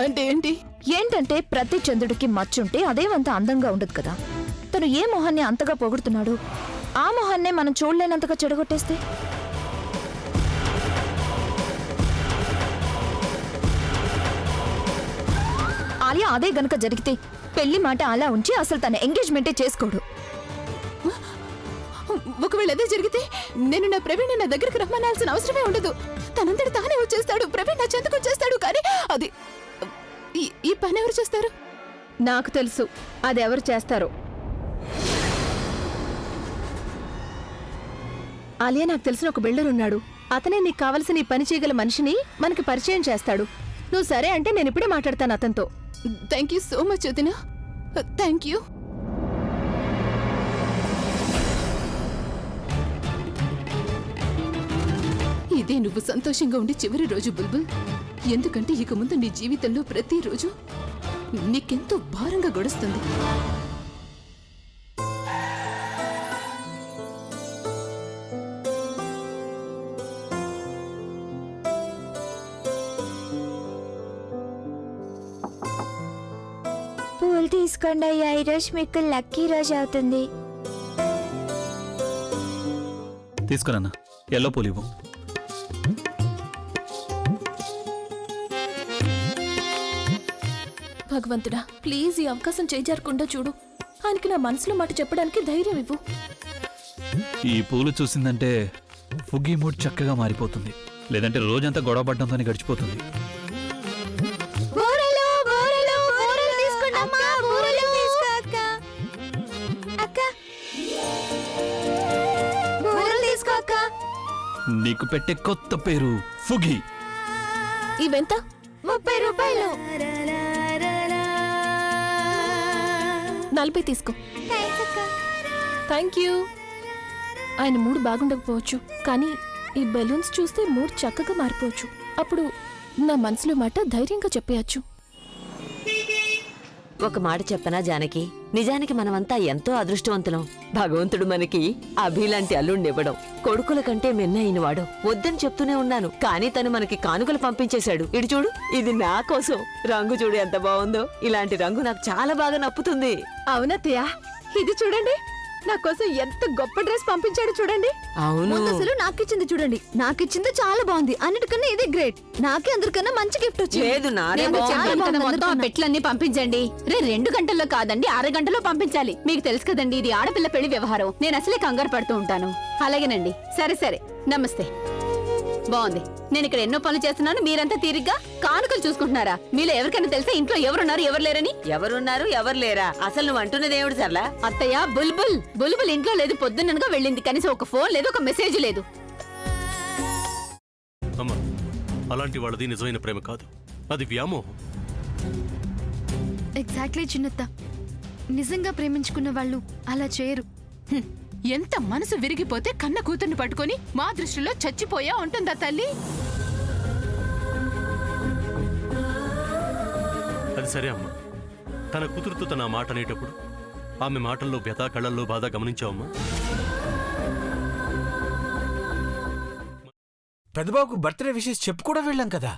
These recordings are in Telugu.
అంటే ఏంటి? ఏంటంటే ప్రతి చంద్రుడికి మచ్చుంటే అదేమంత అందంగా ఉండదు కదా. తను ఏ మొహాన్ని అంతగా పొగుడుతున్నాడు, ఆ మొహాన్నే మనం చూడలేనంతగా చెడగొట్టేస్తే ఆలియా అదే గనక జరిగితే పెళ్లి మాట అలా ఉంచి అసలు తన ఎంగేజ్మెంటే చేసుకోడు. ఒకవేళ అదే జరిగితే నేను నా ప్రవీణ్ నా దగ్గరికి రమ్మనాల్సిన అవసరమే ఉండదు. తనంతటి తానే వచ్చేస్తాడు, ప్రవీణ్ నా చెంతకు వచ్చేస్తాడు. కానీ అది ఈ పని ఎవరు చేస్తారు? నాకు తెలుసు అది ఎవరు చేస్తారో. ఆలియా, నాకు తెలిసిన ఒక బిల్డర్ ఉన్నాడు. అతనే నీకు కావలసిన ఈ పని చేయగల మనిషిని మనకి పరిచయం చేస్తాడు. నువ్వు సరే అంటే నేను ఇప్పుడే మాట్లాడతాను అతనితో. థ్యాంక్ యూ సో మచ్ వదిన, థ్యాంక్ యూ. ఇదే నువ్వు సంతోషంగా ఉండి చివరి రోజు బుల్బుల్. ఎందుకంటే ఇక ముందు నీ జీవితంలో ప్రతిరోజు నీకెంతో భారంగా గడుస్తుంది. పూలు తీసుకోండి అయ్యా, ఈరోజు మీకు లక్కీ రోజు అవుతుంది. తీసుకురన్నా, ఎల్లో పూలు ఇవ్వు. భగవంతుడా, ప్లీజ్ ఈ అవకాశం చేజారకుండా చూడు. ఆయనకి నా మనసులో మాట చెప్పడానికి ధైర్యం ఇవ్వు. ఈ పూలు చూసిందంటే ఫుగ్గీ మూడ్ చక్కగా మారిపోతుంది, లేదంటే రోజంతా గొడవ పడ్డంతోనే గడిచిపోతుంది. నీకు పెట్టే కొత్త పేరు ఫుగి. ఇవెంత? 30 రూపాయలు. 40 తీసుకో. Thank you. ఆయన మూడు బాగుండకపోవచ్చు, కానీ ఈ బెలూన్స్ చూస్తే మూడు చక్కగా మారిపోవచ్చు. అప్పుడు నా మనసులో మాట ధైర్యంగా చెప్పేయచ్చు. ఒక మాట చెప్పనా జానకి, నిజానికి మనమంతా ఎంతో అదృష్టవంతులం. భగవంతుడు మనకి అభిలాంటి అల్లుండివ్వడం. కొడుకుల కంటే మిన్నయినవాడు. వద్దని చెప్తూనే ఉన్నాను, కానీ తను మనకి కానుకలు పంపించేశాడు. ఇటు చూడు, ఇది నా కోసం. రంగు చూడు ఎంత బాగుందో. ఇలాంటి రంగు నాకు చాలా బాగా నప్పుతుంది. అవునత్తయ్య, ఇది చూడండి, నా కోసం ఎంత గొప్ప డ్రెస్ పంపించాడు చూడండి. అవును, అసలు నాకిచ్చింది చూడండి, నాకిచ్చింది చాలా బాగుంది. అన్నిటికన్నా ఇది గ్రేట్. నాకే అందరికన్నా మంచి గిఫ్ట్ వచ్చింది. లేదు నానే మొత్తం పెట్లన్నీ పంపించండి. 2 గంటల్లో కాదండి, 6 గంటల్లో పంపించాలి. మీకు తెలుసు కదండి, ఇది ఆడపిల్ల పెళ్లి వ్యవహారం. నేను అసలే కంగారు పడుతూ ఉంటాను. అలాగేనండి, సరే సరే, నమస్తే. బాగుంది. నేను ఇక్కడ ఎన్నో పనులు చేస్తున్నాను, మీరంతా తీరిగ్గా కానుకలు చూసుకుంటున్నారా? మీలో ఎవరికైనా తెలుసా ఇంట్లో ఎవరున్నారు ఎవరు లేరని? ఎవరున్నారు ఎవరు లేరా? అసలు నువ్వు అంటున్నది ఏమిటి సర్లా? అత్తయ్య, బుల్బుల్ బుల్బుల్ ఇంట్లో లేదు. పొద్దున్నగా వెళ్ళింది. కనీసం ఒక ఫోన్ లేదు, ఒక మెసేజ్ లేదు. అమ్మా, అలాంటి వాళ్ళది నిజమైన ప్రేమ కాదు, అది వ్యామోహం. ఎగ్జాక్ట్లీ చిన్నత్త, నిజంగా ప్రేమించుకున్న వాళ్ళు అలా చేయరు. ఎంత మనసు విరిగిపోతే కన్న కూతుర్ని పట్టుకొని మా దృష్టిలో చచ్చిపోయా ఉంటుందా తల్లి? అది సరే అమ్మా, తన కూతురుతో తన మాట అనేటప్పుడు ఆమె మాటల్లో వ్యథ, కళ్ళల్లో బాధ గమనించావమ్మా? పెద్దబాబుకు బర్త్డే విషెస్ చెప్పు కూడా వెళ్ళాం కదా.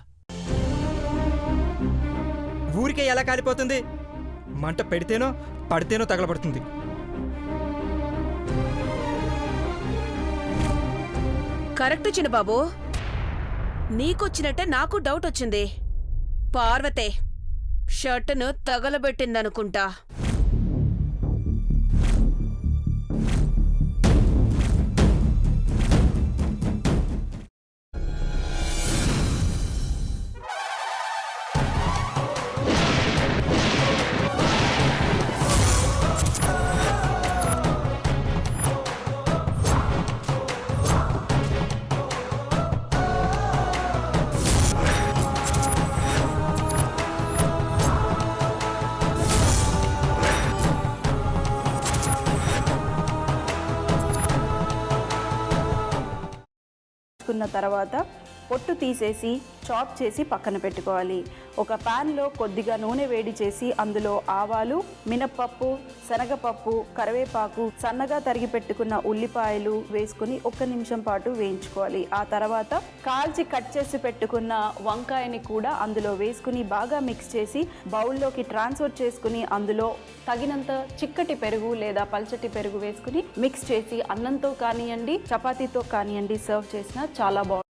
ఊరికే ఎలా కాలిపోతుంది? మంట పెడితేనో పడితేనో తగలబడుతుంది. కరెక్ట్ చిన్నబాబు, నీకొచ్చినట్టే నాకు డౌట్ వచ్చింది. పార్వతే షర్టును తగలబెట్టిందనుకుంటా. తర్వాత పొట్టు తీసేసి చాప్ చేసి పక్కన పెట్టుకోవాలి. ఒక ప్యాన్లో కొద్దిగా నూనె వేడి చేసి అందులో ఆవాలు, మినప్పప్పు, శనగపప్పు, కరివేపాకు, సన్నగా తరిగి పెట్టుకున్న ఉల్లిపాయలు వేసుకుని 1 నిమిషం పాటు వేయించుకోవాలి. ఆ తర్వాత కాల్చి కట్ చేసి పెట్టుకున్న వంకాయని కూడా అందులో వేసుకుని బాగా మిక్స్ చేసి బౌల్లోకి ట్రాన్స్ఫర్ చేసుకుని అందులో తగినంత చిక్కటి పెరుగు లేదా పల్చటి పెరుగు వేసుకుని మిక్స్ చేసి అన్నంతో కానివ్వండి, చపాతీతో కానివ్వండి సర్వ్ చేసినా చాలా బాగుంటుంది.